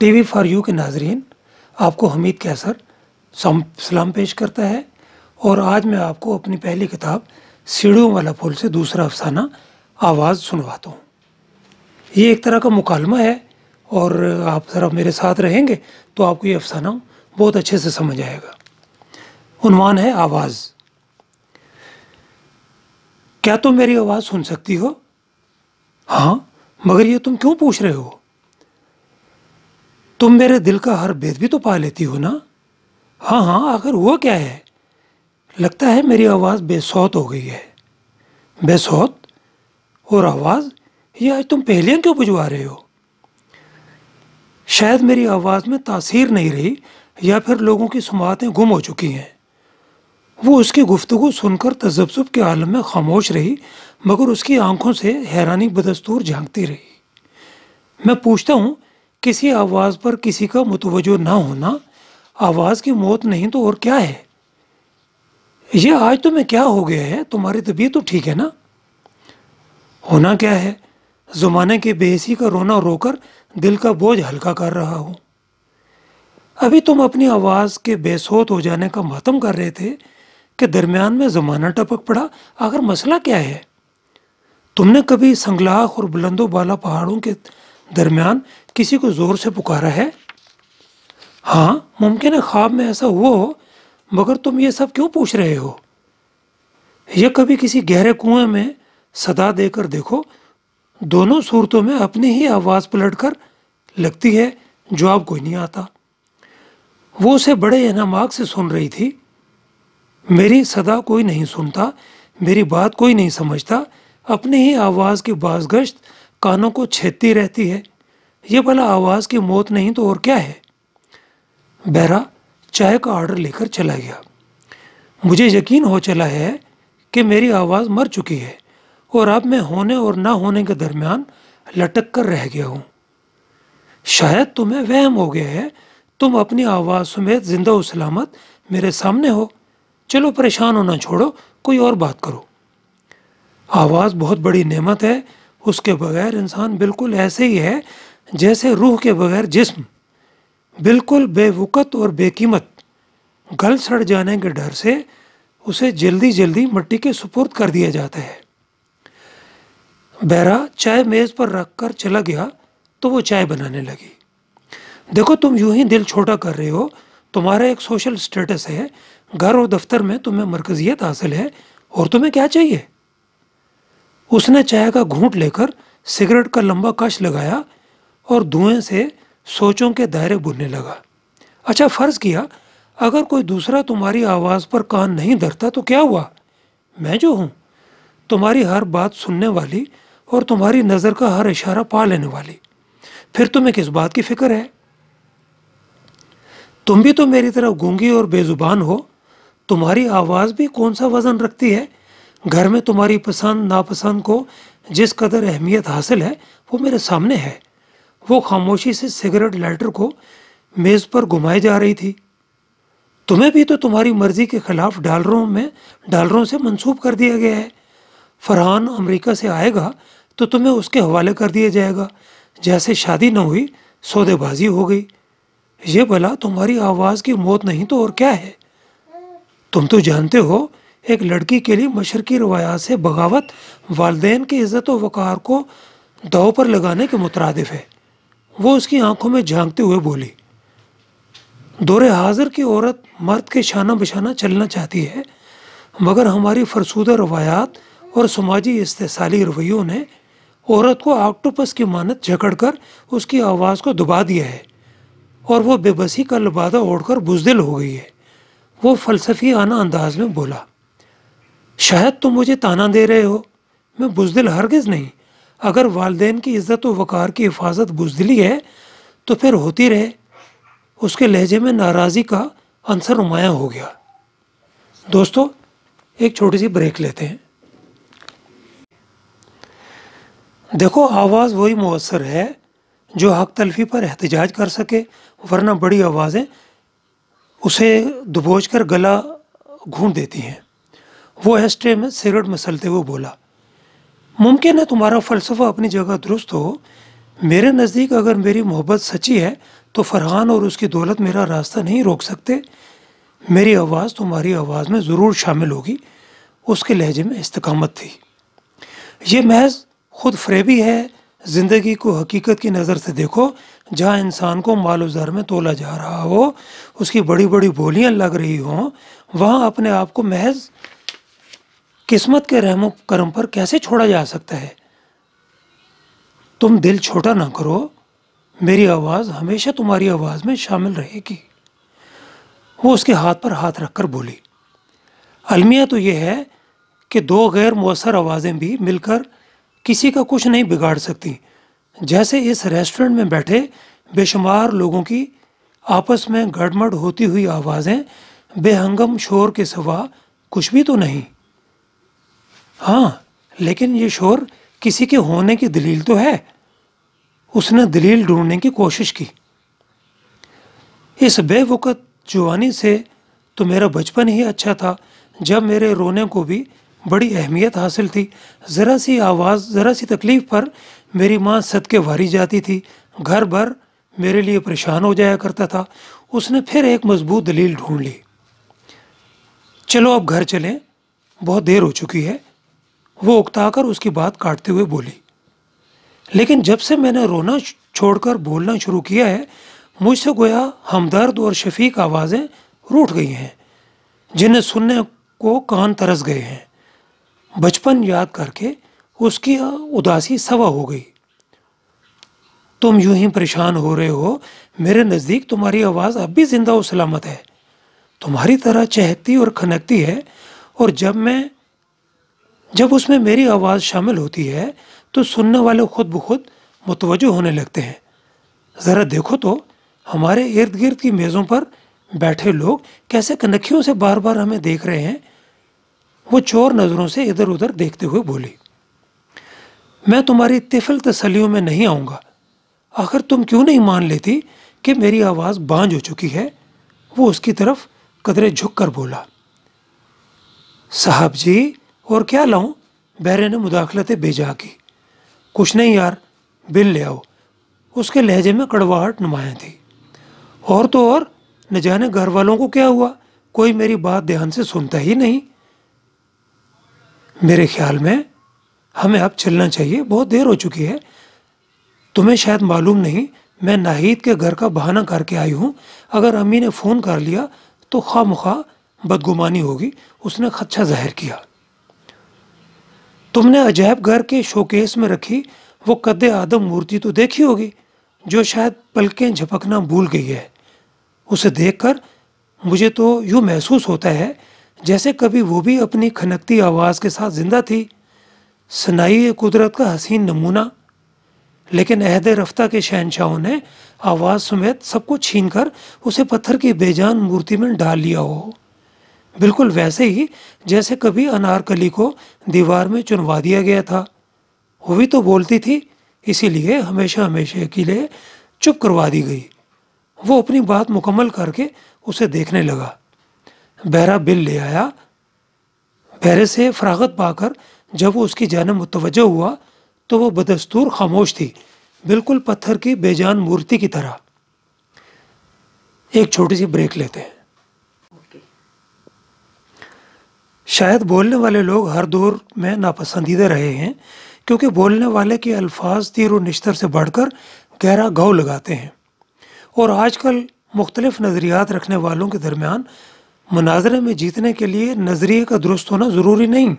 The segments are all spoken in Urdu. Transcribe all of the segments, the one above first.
ٹی وی فار یو کے ناظرین، آپ کو حمید کیسر سلام پیش کرتا ہے، اور آج میں آپ کو اپنی پہلی کتاب سیڑھیوں والا پل سے دوسرا افسانہ آواز سنواتا ہوں۔ یہ ایک طرح کا مکالمہ ہے، اور آپ ذرا میرے ساتھ رہیں گے تو آپ کو یہ افسانہ بہت اچھے سے سمجھ آئے گا۔ عنوان ہے آواز۔ کیا تم میری آواز سن سکتی ہو؟ ہاں، مگر یہ تم کیوں پوچھ رہے ہو؟ تم میرے دل کا ہر بید بھی تو پا لیتی ہو نا؟ ہاں، آخر ہوا کیا ہے؟ لگتا ہے میری آواز بے صوت ہو گئی ہے۔ بے صوت اور آواز؟ یہ آج تم پہلیاں کیوں بجوا رہے ہو؟ شاید میری آواز میں تاثیر نہیں رہی، یا پھر لوگوں کی سماعتیں گم ہو چکی ہیں۔ وہ اس کی گفتگو سن کر تذبذب کے عالم میں خاموش رہی، مگر اس کی آنکھوں سے حیرانی بدستور جھانکتی رہی۔ میں پوچھتا ہوں، کسی آواز پر کسی کا متوجہ نہ ہونا آواز کی موت نہیں تو اور کیا ہے؟ یہ آج تمہیں کیا ہو گیا ہے؟ تمہاری طبیعت تو ٹھیک ہے نا؟ ہونا کیا ہے؟ زمانے کے بے حسی کا رونا رو کر دل کا بوجھ ہلکا کر رہا ہوں۔ ابھی تم اپنی آواز کے بے صوت ہو جانے کا ماتم کر رہے تھے کہ درمیان میں زمانہ ٹپک پڑا۔ آخر مسئلہ کیا ہے؟ تم نے کبھی سنگلاخ اور بلند و بالا پہاڑوں کے درمیان کسی کو زور سے پکارا ہے؟ ہاں، ممکن ہے خواب میں ایسا ہوا ہو، مگر تم یہ سب کیوں پوچھ رہے ہو؟ یہ کبھی کسی گہرے کنویں میں صدا دے کر دیکھو، دونوں صورتوں میں اپنی ہی آواز پلٹ کر لگتی ہے، جواب کوئی نہیں آتا۔ وہ اسے بڑے انہماک سے سن رہی تھی۔ میری صدا کوئی نہیں سنتا، میری بات کوئی نہیں سمجھتا، اپنی ہی آواز کی بازگشت کانوں کو چھیدتی رہتی ہے۔ یہ بھلا آواز کی موت نہیں تو اور کیا ہے؟ بہرا چائے کا آرڈر لے کر چلا گیا۔ مجھے یقین ہو چلا ہے کہ میری آواز مر چکی ہے، اور اب میں ہونے اور نہ ہونے کے درمیان لٹک کر رہ گیا ہوں۔ شاید تمہیں وہم ہو گیا ہے، تم اپنی آواز سمیت زندہ و سلامت میرے سامنے ہو۔ چلو پریشان ہونا چھوڑو، کوئی اور بات کرو۔ آواز بہت بڑی نعمت ہے، اس کے بغیر انسان بالکل ایسے ہی ہے جیسے روح کے بغیر جسم، بالکل بے وقت اور بے قیمت۔ گل سڑ جانے کے ڈر سے اسے جلدی جلدی مٹی کے سپرد کر دیا جاتا ہے۔ بہرا چائے میز پر رکھ کر چلا گیا تو وہ چائے بنانے لگی۔ دیکھو، تم یوں ہی دل چھوٹا کر رہے ہو۔ تمہارا ایک سوشل سٹیٹس ہے، گھر اور دفتر میں تمہیں مرکزیت حاصل ہے، اور تمہیں کیا چاہیے؟ اس نے چائے کا گھونٹ لے کر سگریٹ کا لمبا کش لگایا اور دھوئیں سے سوچوں کے دائرے بننے لگا۔ اچھا، فرض کیا اگر کوئی دوسرا تمہاری آواز پر کان نہیں دھرتا تو کیا ہوا؟ میں جو ہوں، تمہاری ہر بات سننے والی اور تمہاری نظر کا ہر اشارہ پا لینے والی، پھر تمہیں کس بات کی فکر ہے؟ تم بھی تو میری طرح گونگی اور بے زبان ہو۔ تمہاری آواز بھی کون سا وزن رکھتی ہے؟ گھر میں تمہاری پسند ناپسند کو جس قدر اہمیت حاصل ہے وہ میرے سامنے ہے۔ وہ خاموشی سے سگریٹ لائٹر کو میز پر گھمائے جا رہی تھی۔ تمہیں بھی تو تمہاری مرضی کے خلاف ڈالروں سے منسوب کر دیا گیا ہے۔ فرحان امریکہ سے آئے گا تو تمہیں اس کے حوالے کر دیا جائے گا، جیسے شادی نہ ہوئی سودے بازی ہو گئی۔ یہ بھلا تمہاری آواز کی موت نہیں تو اور کیا ہے؟ تم تو جانتے ہو، ایک لڑکی کے لیے مشرقی روایات سے بغاوت والدین کی عزت و وقار کو داؤ پر لگانے کے مترادف ہے۔ وہ اس کی آنکھوں میں جھانکتے ہوئے بولی، دور حاضر کی عورت مرد کے شانہ بشانہ چلنا چاہتی ہے، مگر ہماری فرسودہ روایات اور سماجی استحصالی رویوں نے عورت کو آکٹوپس کی مانند جکڑ کر اس کی آواز کو دبا دیا ہے، اور وہ بے بسی کا لبادہ اوڑھ کر بزدل ہو گئی ہے۔ وہ فلسفیانہ انداز میں بولا، شاید تم مجھے تانا دے رہے ہو، میں بزدل ہرگز نہیں۔ اگر والدین کی عزت و وقار کی حفاظت بزدلی ہے تو پھر ہوتی رہے۔ اس کے لہجے میں ناراضی کا عنصر نمایاں ہو گیا۔ دوستو، ایک چھوٹی سی بریک لیتے ہیں۔ دیکھو، آواز وہی مؤثر ہے جو حق تلفی پر احتجاج کر سکے، ورنہ بڑی آوازیں اسے دبوچ کر گلا گھونٹ دیتی ہیں۔ وہ ایسٹرے میں سگریٹ مسلتے ہوئے بولا، ممکن ہے تمہارا فلسفہ اپنی جگہ درست ہو۔ میرے نزدیک اگر میری محبت سچی ہے تو فرحان اور اس کی دولت میرا راستہ نہیں روک سکتے۔ میری آواز تمہاری آواز میں ضرور شامل ہوگی۔ اس کے لہجے میں استقامت تھی۔ یہ محض خود فریبی ہے۔ زندگی کو حقیقت کی نظر سے دیکھو۔ جہاں انسان کو مال و زر میں تولا جا رہا ہو، اس کی بڑی بڑی بولیاں لگ رہی ہوں، وہاں اپنے آپ کو محض قسمت کے رحم و کرم پر کیسے چھوڑا جا سکتا ہے؟ تم دل چھوٹا نہ کرو، میری آواز ہمیشہ تمہاری آواز میں شامل رہے گی۔ وہ اس کے ہاتھ پر ہاتھ رکھ کر بولی، المیہ تو یہ ہے کہ دو غیر مؤثر آوازیں بھی مل کر کسی کا کچھ نہیں بگاڑ سکتی۔ جیسے اس ریسٹورنٹ میں بیٹھے بے شمار لوگوں کی آپس میں گڑمڑ ہوتی ہوئی آوازیں بے ہنگم شور کے سوا کچھ بھی تو نہیں۔ ہاں، لیکن یہ شور کسی کے ہونے کی دلیل تو ہے۔ اس نے دلیل ڈھونڈنے کی کوشش کی۔ اس بے وقت جوانی سے تو میرا بچپن ہی اچھا تھا، جب میرے رونے کو بھی بڑی اہمیت حاصل تھی۔ ذرا سی آواز، ذرا سی تکلیف پر میری ماں صدقے واری جاتی تھی، گھر بھر میرے لیے پریشان ہو جایا کرتا تھا۔ اس نے پھر ایک مضبوط دلیل ڈھونڈ لی۔ چلو اب گھر چلیں، بہت دیر ہو چکی ہے، وہ اکتا کر اس کی بات کاٹتے ہوئے بولی۔ لیکن جب سے میں نے رونا چھوڑ کر بولنا شروع کیا ہے، مجھ سے گویا ہمدرد اور شفیق آوازیں روٹھ گئی ہیں، جنہیں سننے کو کان ترس گئے ہیں۔ بچپن یاد کر کے اس کی اداسی سوا ہو گئی۔ تم یوں ہی پریشان ہو رہے ہو، میرے نزدیک تمہاری آواز اب بھی زندہ و سلامت ہے، تمہاری طرح چہکتی اور کھنکتی ہے، اور جب اس میں میری آواز شامل ہوتی ہے تو سننے والے خود بخود متوجہ ہونے لگتے ہیں۔ ذرا دیکھو تو ہمارے ارد گرد کی میزوں پر بیٹھے لوگ کیسے کنکھیوں سے بار بار ہمیں دیکھ رہے ہیں۔ وہ چور نظروں سے ادھر ادھر دیکھتے ہوئے بولی، میں تمہاری طفل تسلیوں میں نہیں آؤں گا، آخر تم کیوں نہیں مان لیتی کہ میری آواز بانجھ ہو چکی ہے؟ وہ اس کی طرف قدرے جھک کر بولا۔ صاحب جی، اور کیا لاؤں؟ بہرے نے مداخلت بیجا کی۔ کچھ نہیں یار، بل لے آؤ۔ اس کے لہجے میں کڑواہٹ نمایاں تھی۔ اور تو اور، نہ جانے گھر والوں کو کیا ہوا، کوئی میری بات دھیان سے سنتا ہی نہیں۔ میرے خیال میں ہمیں اب چلنا چاہیے، بہت دیر ہو چکی ہے۔ تمہیں شاید معلوم نہیں، میں ناہید کے گھر کا بہانہ کر کے آئی ہوں۔ اگر امی نے فون کر لیا تو خواہ مخواہ بدگمانی ہوگی۔ اس نے خدشہ ظاہر کیا۔ تم نے عجائب گھر کے شوکیس میں رکھی وہ قد آدم مورتی تو دیکھی ہوگی، جو شاید پلکیں جھپکنا بھول گئی ہے۔ اسے دیکھ کر مجھے تو یوں محسوس ہوتا ہے جیسے کبھی وہ بھی اپنی کھنکتی آواز کے ساتھ زندہ تھی، صناعی قدرت کا حسین نمونہ۔ لیکن عہد رفتہ کے شہنشاہوں نے آواز سمیت سب کو چھین کر اسے پتھر کی بے جان مورتی میں ڈال لیا ہو، بالکل ویسے ہی جیسے کبھی انارکلی کو دیوار میں چنوا دیا گیا تھا۔ وہ بھی تو بولتی تھی، اسی لیے ہمیشہ ہمیشہ کے لیے چپ کروا دی گئی۔ وہ اپنی بات مکمل کر کے اسے دیکھنے لگا۔ بہرا بل لے آیا۔ بہرے سے فراغت پا کر جب وہ اس کی جانب متوجہ ہوا تو وہ بدستور خاموش تھی، بالکل پتھر کی بے جان مورتی کی طرح۔ ایک چھوٹی سی بریک لیتے ہیں۔ شاید بولنے والے لوگ ہر دور میں ناپسندیدہ رہے ہیں، کیونکہ بولنے والے کے الفاظ تیر و نشتر سے بڑھ کر گہرا گھاؤ لگاتے ہیں، اور آج کل مختلف نظریات رکھنے والوں کے درمیان مناظرے میں جیتنے کے لیے نظریے کا درست ہونا ضروری نہیں،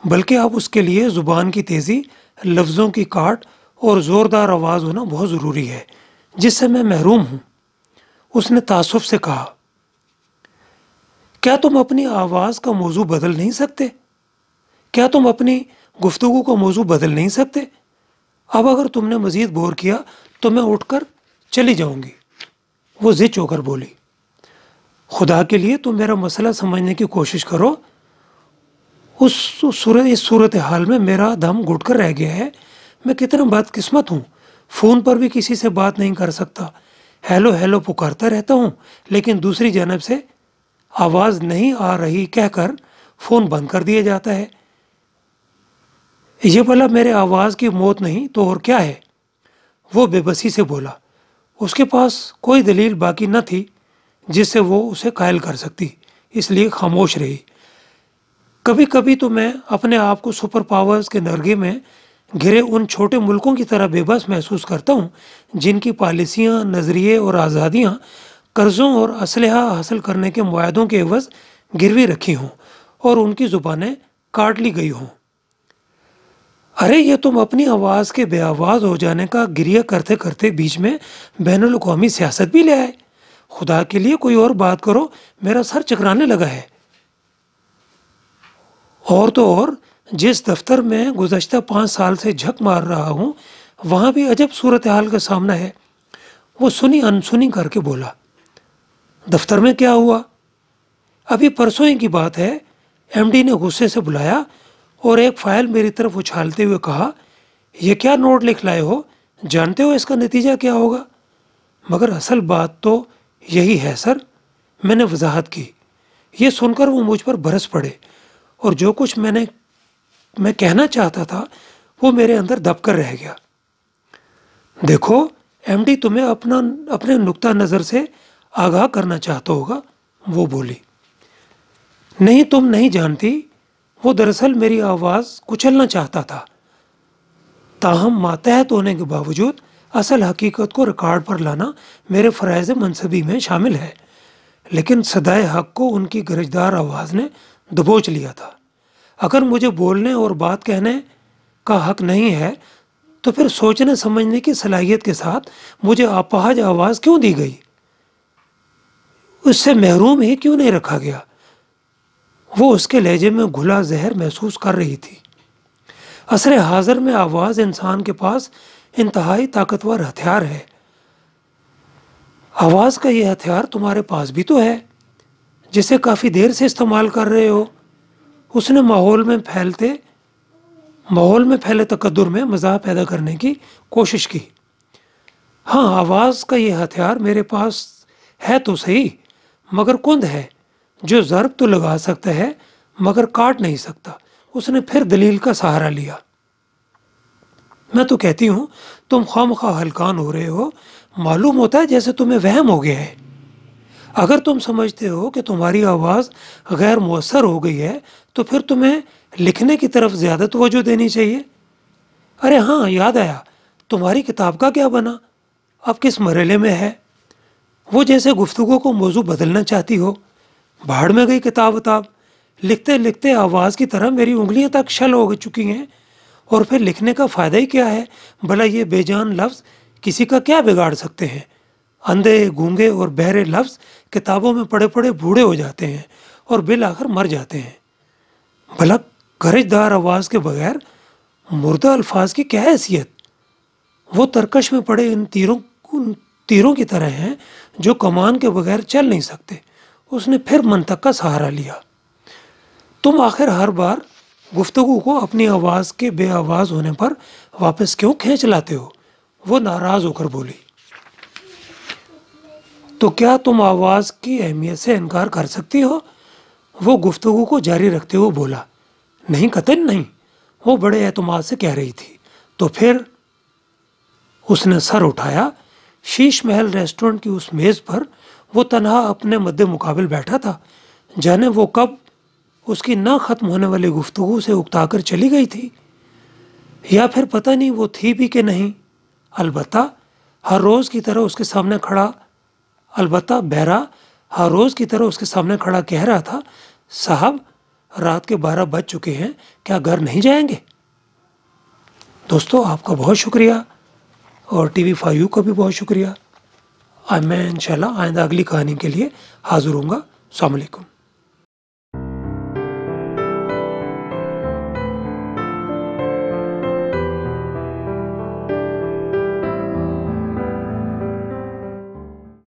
بلکہ اب اس کے لیے زبان کی تیزی، لفظوں کی کاٹ اور زوردار آواز ہونا بہت ضروری ہے، جس سے میں محروم ہوں۔ اس نے تعصب سے کہا، کیا تم اپنی آواز کا موضوع بدل نہیں سکتے؟ کیا تم اپنی گفتگو کا موضوع بدل نہیں سکتے؟ اب اگر تم نے مزید بور کیا تو میں اٹھ کر چلی جاؤں گی۔ وہ زچ ہو کر بولی، خدا کے لیے تم میرا مسئلہ سمجھنے کی کوشش کرو۔ اس صورتحال میں میرا دم گھٹ کر رہ گیا ہے۔ میں کتنا بدقسمت ہوں، فون پر بھی کسی سے بات نہیں کر سکتا، ہیلو ہیلو پکارتا رہتا ہوں، لیکن دوسری جانب سے آواز نہیں آ رہی کہہ کر فون بند کر دیا جاتا ہے۔ یہ بھلا میرے آواز کی موت نہیں تو اور کیا ہے؟ وہ بے بسی سے بولا، اس کے پاس کوئی دلیل باقی نہ تھی جس سے وہ اسے قائل کر سکتی، اس لیے خاموش رہی۔ کبھی کبھی تو میں اپنے آپ کو سپر پاورز کے نرگے میں گھرے ان چھوٹے ملکوں کی طرح بے بس محسوس کرتا ہوں جن کی پالیسیاں، نظریے اور آزادیاں قرضوں اور اسلحہ حاصل کرنے کے معاہدوں کے عوض گروی رکھی ہوں اور ان کی زبانیں کاٹ لی گئی ہوں۔ ارے یہ تم اپنی آواز کے بے آواز ہو جانے کا گریہ کرتے کرتے بیچ میں بین الاقوامی سیاست بھی لے آئے۔ خدا کے لیے کوئی اور بات کرو، میرا سر چکرانے لگا ہے۔ اور تو اور جس دفتر میں گزشتہ 5 سال سے جھک مار رہا ہوں وہاں بھی عجب صورتحال کا سامنا ہے۔ وہ سنی انسنی کر کے بولا، دفتر میں کیا ہوا؟ ابھی پرسوں ہی کی بات ہے، ایم ڈی نے غصے سے بلایا اور ایک فائل میری طرف اچھالتے ہوئے کہا، یہ کیا نوٹ لکھ لائے ہو؟ جانتے ہو اس کا نتیجہ کیا ہوگا؟ مگر اصل بات تو یہی ہے سر، میں نے وضاحت کی۔ یہ سن کر وہ مجھ پر برس پڑے اور جو کچھ میں کہنا چاہتا تھا وہ میرے اندر دب کر رہ گیا۔ دیکھو ایم ڈی تمہیں اپنے نقطہ نظر سے آگاہ کرنا چاہتا ہوگا، وہ بولی۔ نہیں تم نہیں جانتی، وہ دراصل میری آواز کچلنا چاہتا تھا۔ تاہم ماتحت ہونے کے باوجود اصل حقیقت کو ریکارڈ پر لانا میرے فرائض منصبی میں شامل ہے، لیکن صدائے حق کو ان کی گرجدار آواز نے دبوچ لیا تھا۔ اگر مجھے بولنے اور بات کہنے کا حق نہیں ہے تو پھر سوچنے سمجھنے کی صلاحیت کے ساتھ مجھے اپاہج آواز کیوں دی گئی؟ اس سے محروم ہی کیوں نہیں رکھا گیا؟ وہ اس کے لہجے میں گھلا زہر محسوس کر رہی تھی۔ عصر حاضر میں آواز انسان کے پاس انتہائی طاقتور ہتھیار ہے۔ آواز کا یہ ہتھیار تمہارے پاس بھی تو ہے جسے کافی دیر سے استعمال کر رہے ہو۔ اس نے ماحول میں پھیلے تقدر میں مزاح پیدا کرنے کی کوشش کی۔ ہاں آواز کا یہ ہتھیار میرے پاس ہے تو صحیح، مگر کند ہے، جو ضرب تو لگا سکتا ہے مگر کاٹ نہیں سکتا۔ اس نے پھر دلیل کا سہارا لیا۔ میں تو کہتی ہوں تم خواہ ہلکان ہو رہے ہو، معلوم ہوتا ہے جیسے تمہیں وہم ہو گیا ہے۔ اگر تم سمجھتے ہو کہ تمہاری آواز غیر مؤثر ہو گئی ہے تو پھر تمہیں لکھنے کی طرف زیادہ توجہ دینی چاہیے۔ ارے ہاں یاد آیا، تمہاری کتاب کا کیا بنا؟ اب کس مرحلے میں ہے؟ وہ جیسے گفتگو کو موضوع بدلنا چاہتی ہو۔ بھاڑ میں گئی کتاب لکھتے لکھتے آواز کی طرح میری انگلیاں تک شل ہو چکی ہیں، اور پھر لکھنے کا فائدہ ہی کیا ہے؟ بھلا یہ بے جان لفظ کسی کا کیا بگاڑ سکتے ہیں؟ اندھے، گونگے اور بہرے لفظ کتابوں میں پڑے پڑے بوڑھے ہو جاتے ہیں اور بالآخر مر جاتے ہیں۔ بھلا گرجدار آواز کے بغیر مردہ الفاظ کی کیا حیثیت؟ وہ ترکش میں پڑے ان تیروں کی طرح ہیں جو کمان کے بغیر چل نہیں سکتے۔ اس نے پھر منطق کا سہارا لیا۔ تم آخر ہر بار گفتگو کو اپنی آواز کے بے آواز ہونے پر واپس کیوں کھینچ لاتے ہو؟ وہ ناراض ہو کر بولی۔ تو کیا تم آواز کی اہمیت سے انکار کر سکتی ہو؟ وہ گفتگو کو جاری رکھتے ہوئے بولا۔ نہیں قطعاً نہیں، وہ بڑے اعتماد سے کہہ رہی تھی۔ تو پھر اس نے سر اٹھایا۔ شیش محل ریسٹورنٹ کی اس میز پر وہ تنہا اپنے مد مقابل بیٹھا تھا۔ جانے وہ کب اس کی نہ ختم ہونے والی گفتگو سے اکتا کر چلی گئی تھی، یا پھر پتہ نہیں وہ تھی بھی کہ نہیں۔ البتہ ہر روز کی طرح اس کے سامنے کھڑا کہہ رہا تھا، صاحب رات کے 12 بج چکے ہیں، کیا گھر نہیں جائیں گے؟ دوستو آپ کا بہت شکریہ، اور ٹی وی 5 کا بھی بہت شکریہ۔ میں انشاءاللہ آئندہ اگلی کہانی کے لیے حاضر ہوں گا۔ السلام علیکم۔